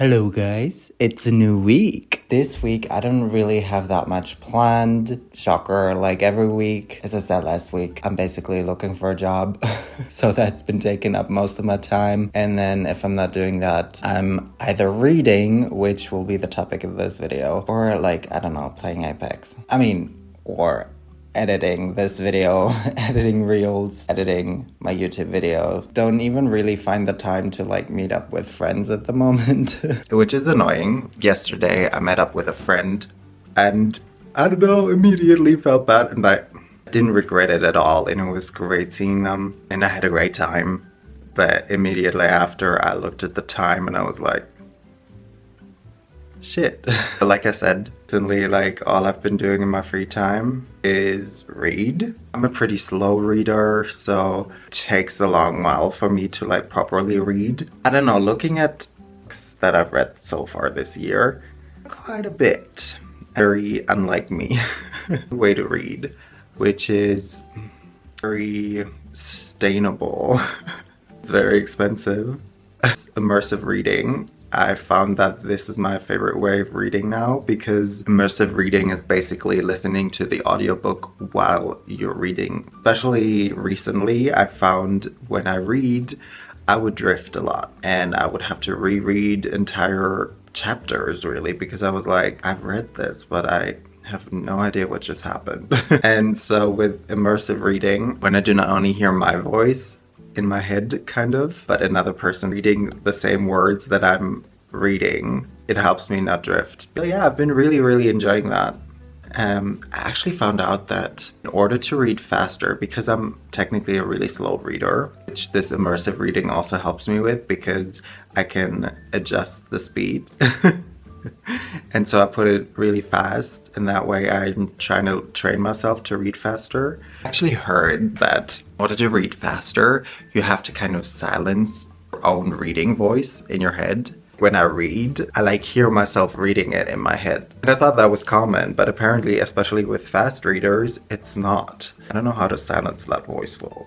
Hello guys, it's a new week. This week I don't really have that much planned. Shocker, like every week, as I said last week, I'm basically looking for a job. So that's been taking up most of my time. And then if I'm not doing that, I'm either reading, which will be the topic of this video, or like, I don't know, playing Apex. Or editing this video, editing reels, editing my YouTube video. Don't even really find the time to like meet up with friends at the moment. Which is annoying. Yesterday I met up with a friend and I don't know, immediately felt bad and I didn't regret it at all and it was great seeing them and I had a great time. But immediately after I looked at the time and I was like, shit. Like I said, recently, like all I've been doing in my free time is read. I'm a pretty slow reader, so it takes a long while for me to like properly read. I don't know, looking at books that I've read so far this year, quite a bit. Very unlike me way to read, which is very sustainable. It's very expensive. Immersive reading. I found that this is my favorite way of reading now because immersive reading is basically listening to the audiobook while you're reading. Especially recently, I found when I read, I would drift a lot and I would have to reread entire chapters really because I was like, I've read this, but I have no idea what just happened. And so with immersive reading, when I do not only hear my voice, in my head kind of, but another person reading the same words that I'm reading, it helps me not drift. But yeah, I've been really enjoying that. I actually found out that in order to read faster, because I'm technically a really slow reader, which this immersive reading also helps me with because I can adjust the speed. And so I put it really fast and that way I'm trying to train myself to read faster. I actually heard that in order to read faster, you have to kind of silence your own reading voice in your head. When I read, I like hear myself reading it in my head. And I thought that was common, but apparently, especially with fast readers, it's not. I don't know how to silence that voice though.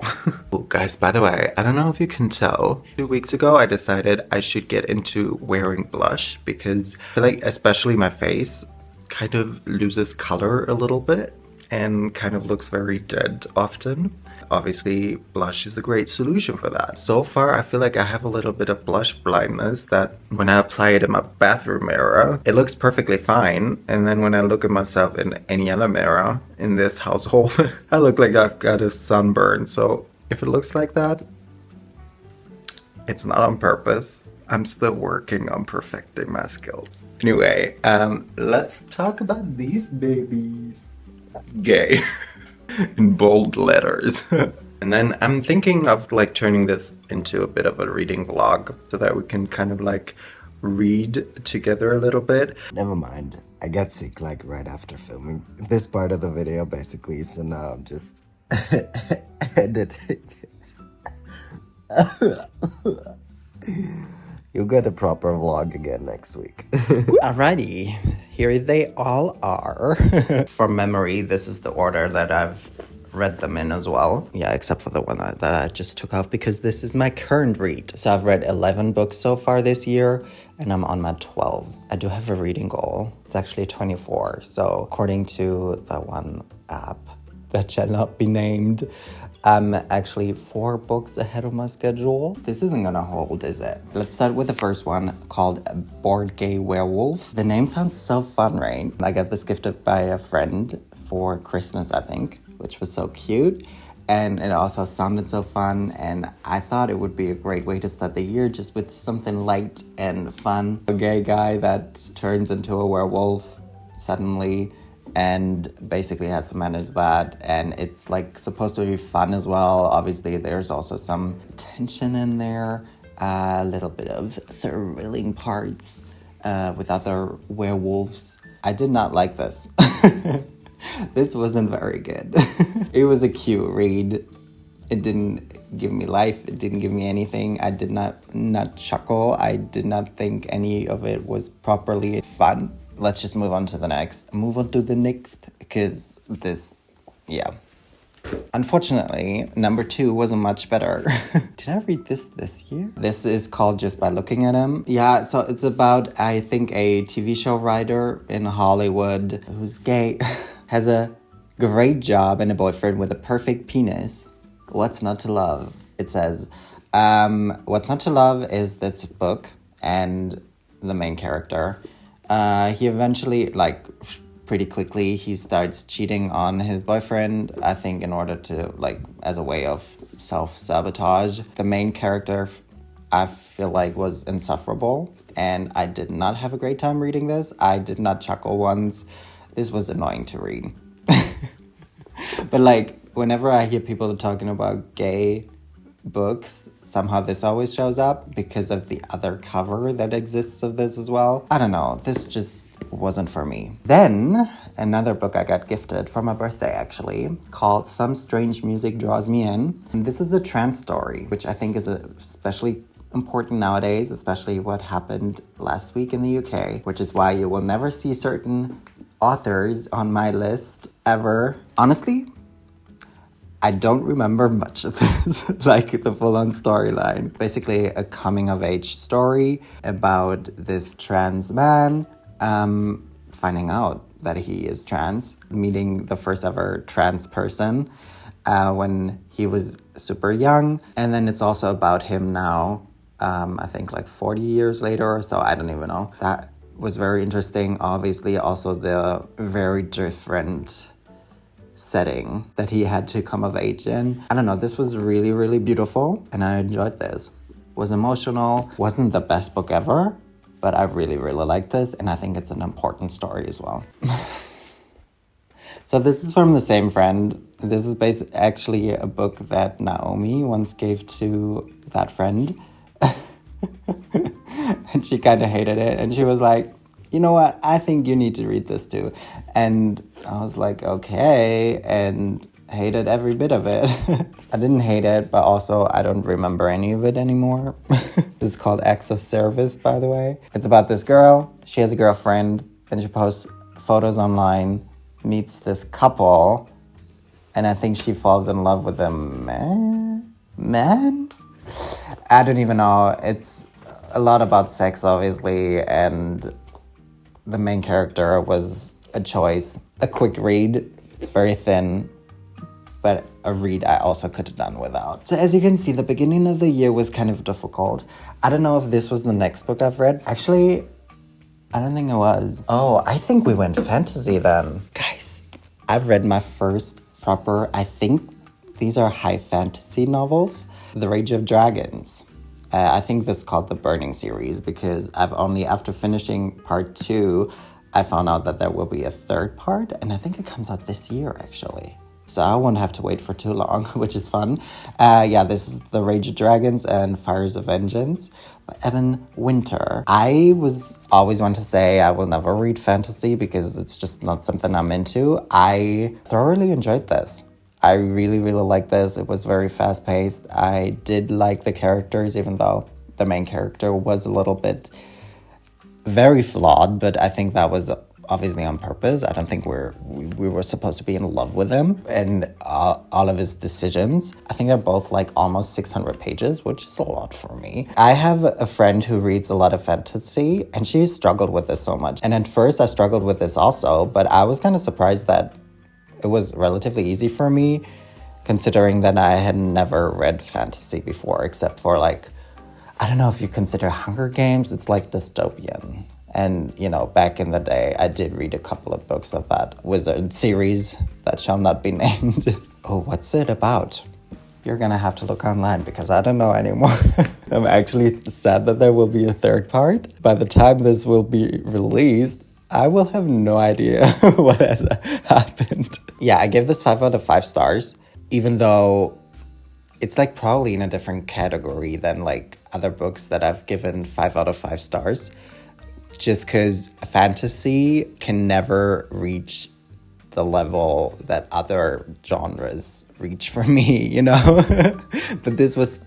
Oh, guys, by the way, I don't know if you can tell. 2 weeks ago, I decided I should get into wearing blush because I feel like, especially my face, kind of loses color a little bit and kind of looks very dead often. Obviously, blush is a great solution for that. So far, I feel like I have a little bit of blush blindness that when I apply it in my bathroom mirror, it looks perfectly fine. And then when I look at myself in any other mirror in this household, I look like I've got a sunburn. So if it looks like that, it's not on purpose. I'm still working on perfecting my skills. Anyway, let's talk about these babies. Gay. In bold letters. And then I'm thinking of like turning this into a bit of a reading vlog so that we can kind of like read together a little bit. Never mind, I got sick like right after filming this part of the video basically, so now I'm just editing. You'll get a proper vlog again next week. Alrighty, here they all are. From memory, this is the order that I've read them in as well. Yeah, except for the one that I just took off because this is my current read. So I've read 11 books so far this year and I'm on my 12th. I do have a reading goal. It's actually 24. So according to the one app that shall not be named, I'm actually 4 books ahead of my schedule. This isn't gonna hold, is it? Let's start with the first one called Bgay Werewolf. The name sounds so fun, right? I got this gifted by a friend for Christmas, I think, which was so cute. And it also sounded so fun. And I thought it would be a great way to start the year just with something light and fun. A gay guy that turns into a werewolf suddenly and basically has to manage that, and it's like supposed to be fun as well. Obviously there's also some tension in there, a little bit of thrilling parts with other werewolves. I did not like this. This wasn't very good. It was a cute read. It didn't give me life. It didn't give me anything. I did not chuckle. I did not think any of it was properly fun. Let's just move on to the next. Move on to the next, because this, yeah. Unfortunately, number 2 wasn't much better. Did I read this year? This is called Just by Looking at Him. Yeah, so it's about, I think, a TV show writer in Hollywood who's gay, has a great job and a boyfriend with a perfect penis. What's not to love? It says, what's not to love is this book and the main character. He eventually, like, pretty quickly, he starts cheating on his boyfriend, I think in order to, like, as a way of self-sabotage. The main character, I feel like, was insufferable, and I did not have a great time reading this. I did not chuckle once. This was annoying to read. But, like, whenever I hear people talking about gay books, somehow this always shows up because of the other cover that exists of this as well. I don't know, this just wasn't for me. Then, another book I got gifted for my birthday, actually, called Some Strange Music Draws Me In. And this is a trans story, which I think is especially important nowadays, especially what happened last week in the UK, which is why you will never see certain authors on my list ever. Honestly, I don't remember much of this, like the full-on storyline. Basically, a coming-of-age story about this trans man finding out that he is trans, meeting the first ever trans person when he was super young. And then it's also about him now, I think like 40 years later or so, I don't even know. That was very interesting. Obviously, also the very different setting that he had to come of age in. I don't know, this was really, really beautiful, and I enjoyed this. Was emotional, wasn't the best book ever, but I really, really liked this, and I think it's an important story as well. So this is from the same friend. This is actually a book that Naomi once gave to that friend. And she kind of hated it, and she was like, you know what, I think you need to read this too. And I was like, okay, and hated every bit of it. I didn't hate it, but also I don't remember any of it anymore. This is called Acts of Service, by the way. It's about this girl. She has a girlfriend, and she posts photos online, meets this couple, and I think she falls in love with a man? I don't even know. It's a lot about sex, obviously, and the main character was a choice. A quick read, it's very thin, but a read I also could have done without. So as you can see, the beginning of the year was kind of difficult. I don't know if this was the next book I've read. Actually, I don't think it was. Oh, I think we went fantasy then. Guys, I've read my first proper, I think these are high fantasy novels. The Rage of Dragons. I think this is called the Burning series because I've only, after finishing part 2, I found out that there will be a third part, and I think it comes out this year, actually. So I won't have to wait for too long, which is fun. Yeah, this is The Rage of Dragons and Fires of Vengeance by Evan Winter. I was always one to say I will never read fantasy because it's just not something I'm into. I thoroughly enjoyed this. I really, really liked this. It was very fast-paced. I did like the characters, even though the main character was a little bit very flawed, but I think that was obviously on purpose. I don't think we were supposed to be in love with him and all of his decisions. I think they're both like almost 600 pages, which is a lot for me. I have a friend who reads a lot of fantasy, and she struggled with this so much. And at first I struggled with this also, but I was kind of surprised that it was relatively easy for me, considering that I had never read fantasy before, except for like, I don't know if you consider Hunger Games, it's like dystopian. And, you know, back in the day, I did read a couple of books of that wizard series that shall not be named. Oh, what's it about? You're gonna have to look online because I don't know anymore. I'm actually sad that there will be a third part. By the time this will be released, I will have no idea what has happened. Yeah, I gave this 5 out of 5 stars, even though it's like probably in a different category than like other books that I've given 5 out of 5 stars. Just because fantasy can never reach the level that other genres reach for me, you know? But this was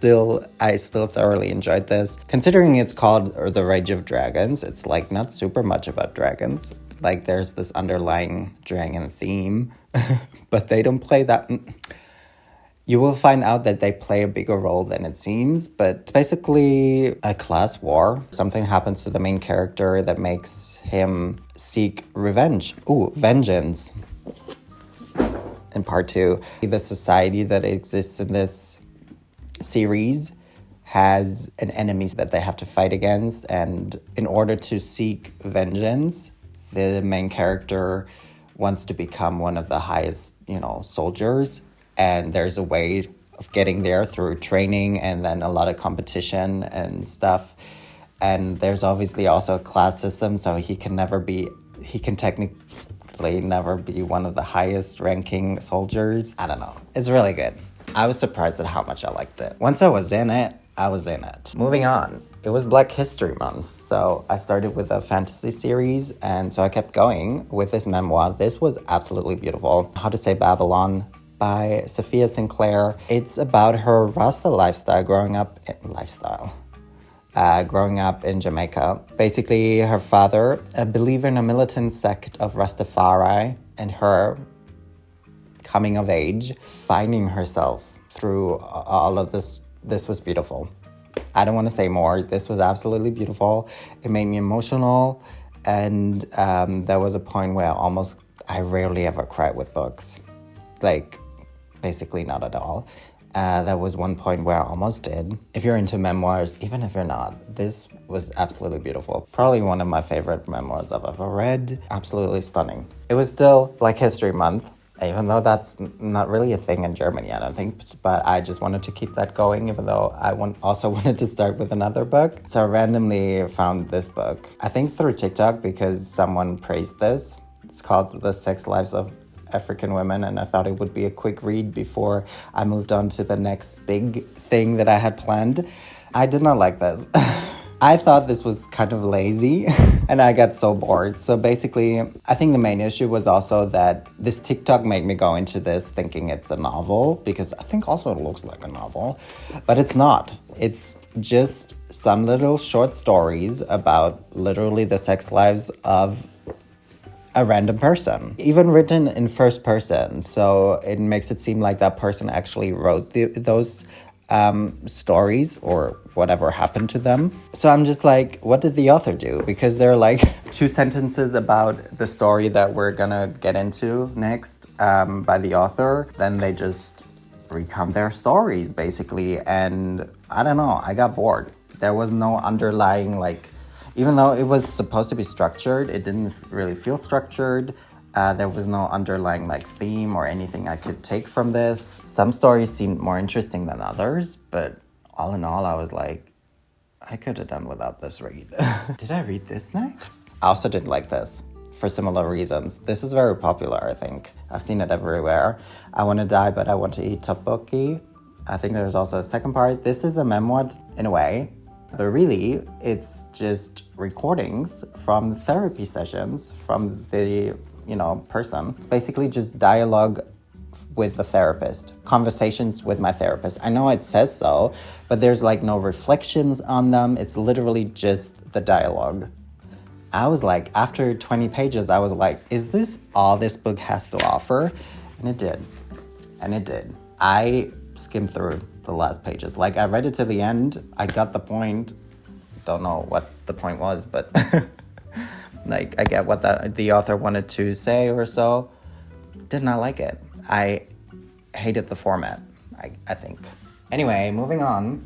I still thoroughly enjoyed this. Considering it's called The Rage of Dragons, it's like not super much about dragons. Like there's this underlying dragon theme, but they don't play that. You will find out that they play a bigger role than it seems, but it's basically a class war. Something happens to the main character that makes him seek revenge. Ooh, vengeance. In part 2, the society that exists in this series has an enemy that they have to fight against, and in order to seek vengeance, the main character wants to become one of the highest, soldiers, and there's a way of getting there through training and then a lot of competition and stuff. And there's obviously also a class system, so he can technically never be one of the highest ranking soldiers. I don't know. It's really good. I was surprised at how much I liked it. Once I was in it, I was in it. Moving on. It was Black History Month, so I started with a fantasy series, and so I kept going with this memoir. This was absolutely beautiful. How to Say Babylon by Sophia Sinclair. It's about her Rasta lifestyle growing up in Jamaica. Basically, her father, a believer in a militant sect of Rastafari, and her coming of age, finding herself through all of this. This was beautiful. I don't want to say more. This was absolutely beautiful. It made me emotional. And there was a point where I rarely ever cry with books. Like, basically not at all. There was one point where I almost did. If you're into memoirs, even if you're not, this was absolutely beautiful. Probably one of my favorite memoirs I've ever read. Absolutely stunning. It was still Black History Month, even though that's not really a thing in Germany, I don't think. But I just wanted to keep that going, even though I also wanted to start with another book. So I randomly found this book, I think through TikTok, because someone praised this. It's called The Sex Lives of African Women, and I thought it would be a quick read before I moved on to the next big thing that I had planned. I did not like this. I thought this was kind of lazy and I got so bored. So basically, I think the main issue was also that this TikTok made me go into this thinking it's a novel, because I think also it looks like a novel, but it's not. It's just some little short stories about literally the sex lives of a random person, even written in first person. So it makes it seem like that person actually wrote those stories or whatever happened to them. So I'm just like, what did the author do? Because there are like 2 sentences about the story that we're gonna get into next by the author. Then they just recount their stories basically. And I don't know, I got bored. There was no underlying, like, even though it was supposed to be structured, it didn't really feel structured. There was no underlying theme or anything I could take from this. Some stories seemed more interesting than others, but all in all, I was like, I could have done without this read. Did I read this next? I also didn't like this for similar reasons. This is very popular, I think. I've seen it everywhere. I Want to Die, But I Want to Eat Topoki. I think there's also a second part. This is a memoir in a way, but really it's just recordings from therapy sessions from the person. It's basically just dialogue with the therapist, conversations with my therapist. I know it says so, but there's no reflections on them. It's literally just the dialogue. I was like, after 20 pages, I was like, is this all this book has to offer? And it did. I skimmed through the last pages. I read it to the end. I got the point. Don't know what the point was, but I get what the author wanted to say or so. Did not like it. I hated the format, I think. Anyway, moving on.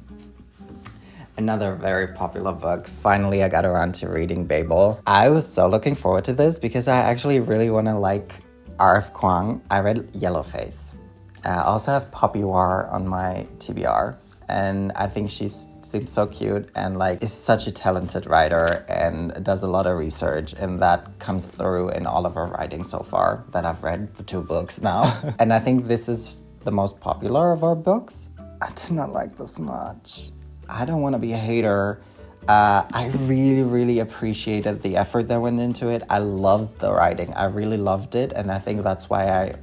Another very popular book. Finally, I got around to reading Babel. I was so looking forward to this because I actually really want to like R.F. Kuang. I read Yellowface. I also have Poppy War on my TBR. And I think she seems so cute and is such a talented writer and does a lot of research, and that comes through in all of her writing so far that I've read the 2 books now. And I think this is the most popular of our books. I did not like this much. I don't want to be a hater. I really, really appreciated the effort that went into it. I loved the writing. I really loved it, and I think that's why I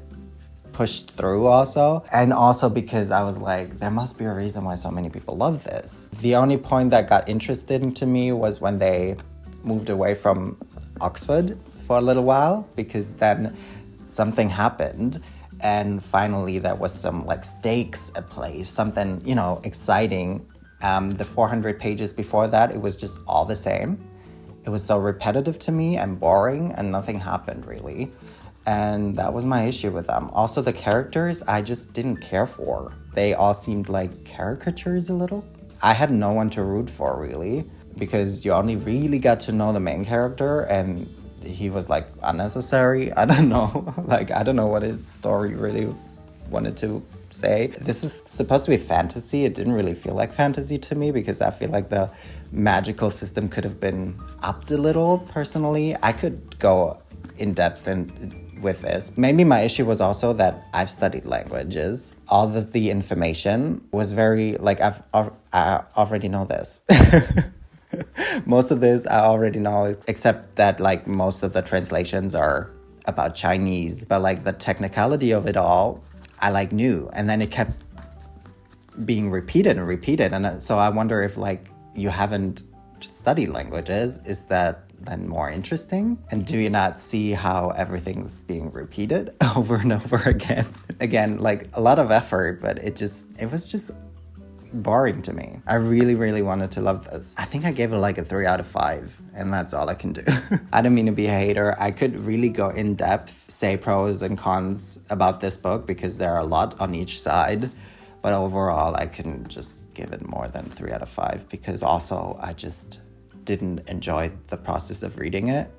pushed through also. And also because I was like, there must be a reason why so many people love this. The only point that got interesting to me was when they moved away from Oxford for a little while, because then something happened And finally, there was some like stakes at play, something, you know, exciting. The 400 pages before that, it was just all the same. It was so repetitive to me and boring, and nothing happened really. And that was my issue with them. Also, the characters, I just didn't care for. They all seemed like caricatures a little. I had no one to root for really, because you only really got to know the main character, and he was like unnecessary. I don't know. Like, I don't know what his story really wanted to say. This is supposed to be fantasy. It didn't really feel like fantasy to me, because I feel like the magical system could have been upped a little. Personally, I could go in depth with this. Maybe my issue was also that I've studied languages. All of the information was very like I already know this. Most of this I already know, except that like most of the translations are about Chinese, but like the technicality of it all, I like knew, and then it kept being repeated and repeated, and so I wonder if like you haven't studied languages, is that then more interesting? And do you not see how everything's being repeated over and over again? Again, like a lot of effort, but it was just boring to me. I really, really wanted to love this. I think I gave it like a 3 out of 5, and that's all I can do. I don't mean to be a hater. I could really go in depth, say pros and cons about this book, because there are a lot on each side. But overall, I can just give it more than 3 out of 5, because also I just didn't enjoy the process of reading it.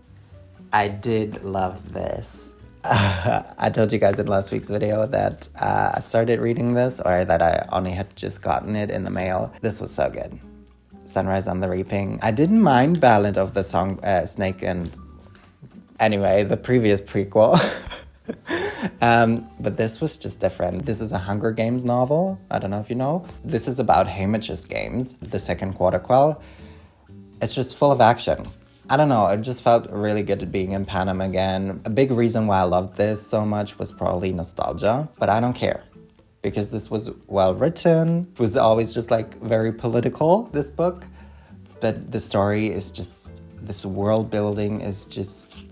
I did love this. I told you guys in last week's video that I started reading this, or that I only had just gotten it in the mail. This was so good. Sunrise on the Reaping. I didn't mind Ballad of the Snake and... Anyway, the previous prequel. But this was just different. This is a Hunger Games novel. I don't know if you know. This is about Haymitch's Games, the second quarter quell. It's just full of action. I don't know, it just felt really good being in Panem again. A big reason why I loved this so much was probably nostalgia, but I don't care, because this was well written. It was always just like very political, this book, but the story is just, this world building is just,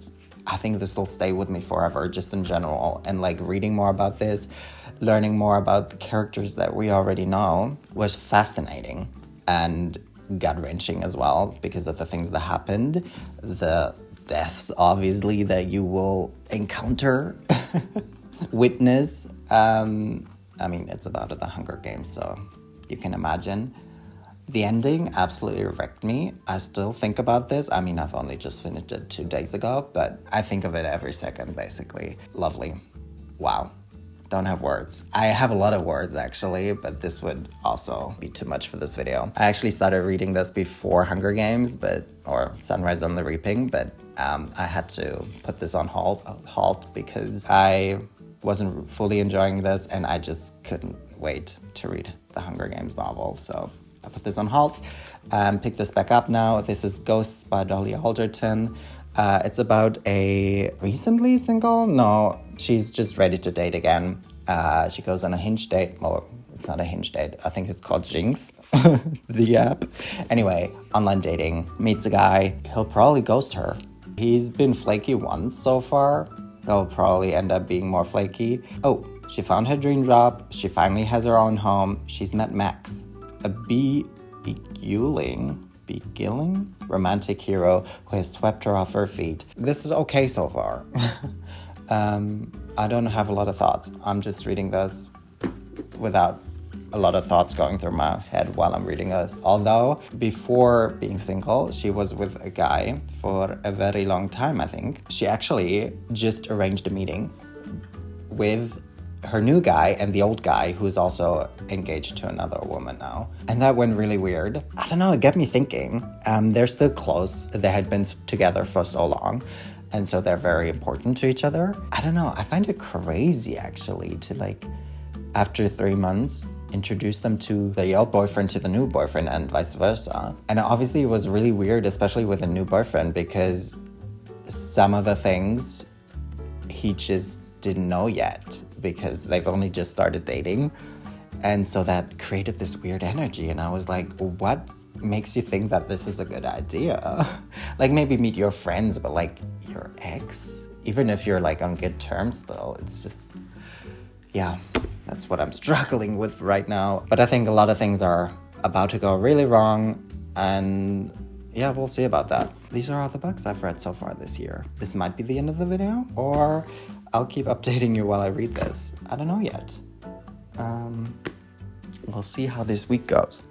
I think this will stay with me forever, just in general. And like reading more about this, learning more about the characters that we already know was fascinating and gut-wrenching as well, because of the things that happened, the deaths obviously that you will encounter, witness. I mean, it's about the Hunger Games, so you can imagine. The ending absolutely wrecked me. I still think about this. I mean, I've only just finished it 2 days ago, but I think of it every second, basically. Lovely. Wow. Don't have words. I have a lot of words actually, but this would also be too much for this video. I actually started reading this before Hunger Games, or Sunrise on the Reaping, but I had to put this on halt because I wasn't fully enjoying this, and I just couldn't wait to read the Hunger Games novel. So I put this on halt, pick this back up now. This is Ghosts by Dolly Alderton. It's about a recently single? No, she's just ready to date again. She goes on a Hinge date. Well, it's not a Hinge date. I think it's called Jinx, the app. Anyway, online dating. Meets a guy. He'll probably ghost her. He's been flaky once so far. He'll probably end up being more flaky. Oh, she found her dream job. She finally has her own home. She's met Max, a beguiling romantic hero who has swept her off her feet. This is okay so far. I don't have a lot of thoughts. I'm just reading this without a lot of thoughts going through my head while I'm reading this. Although, before being single, she was with a guy for a very long time, I think. She actually just arranged a meeting with her new guy and the old guy, who's also engaged to another woman now. And that went really weird. I don't know, it got me thinking. They're still close. They had been together for so long, and so they're very important to each other. I don't know, I find it crazy actually to like, after 3 months, introduce them to the old boyfriend to the new boyfriend and vice versa. And obviously it was really weird, especially with the new boyfriend, because some of the things he just didn't know yet, because they've only just started dating. And so that created this weird energy, and I was like, what makes you think that this is a good idea? Like, maybe meet your friends, but like your ex, even if you're like on good terms still, it's just, yeah, that's what I'm struggling with right now. But I think a lot of things are about to go really wrong, and yeah, we'll see about that. These are all the books I've read so far this year. This might be the end of the video, or I'll keep updating you while I read this. I don't know yet. We'll see how this week goes.